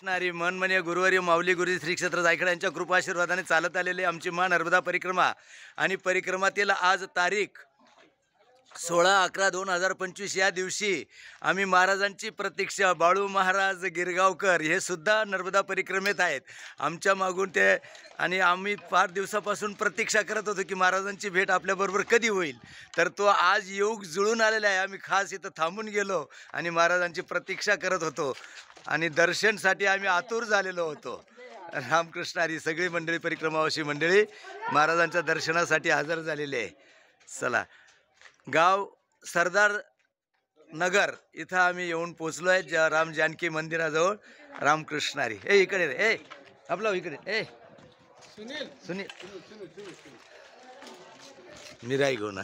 कृष्णारी मन म्हणे गुरुवारी माऊली गुरुजी श्री क्षेत्र जायकडे यांच्या कृपा आशीर्वादाने चालत आलेली आमची माँ नर्मदा परिक्रमा आणि परिक्रमातील आज तारीख 16/11/2025 या दिवशी आम्ही महाराजांची प्रतीक्षा बाळू महाराज गिरगावकर हे सुद्धा नर्मदा परिक्रमेत आहेत आमच्या मागून ते आणि आम्ही फार दिवसापासून प्रतीक्षा करत होतो की महाराजांची भेट आपल्याबरोबर कधी होईल तर तो आज योग जुळून आलेला आहे। आम्ही खास इथं थांबून गेलो आणि महाराजांची प्रतीक्षा करत होतो आणि दर्शनसाठी आम्ही आतुर झालेलो होतो। रामकृष्ण हरी सगळी मंडळी परिक्रमावासी मंडळी महाराजांच्या दर्शनासाठी हजर झालेली आहे। चला गाव सरदार नगर इथं आम्ही येऊन पोचलो आहे राम जानकी मंदिराजवळ। रामकृष्ण हरी ए इकडे रे ए आपला इकडे ए सुनील सुनील मिराई गो ना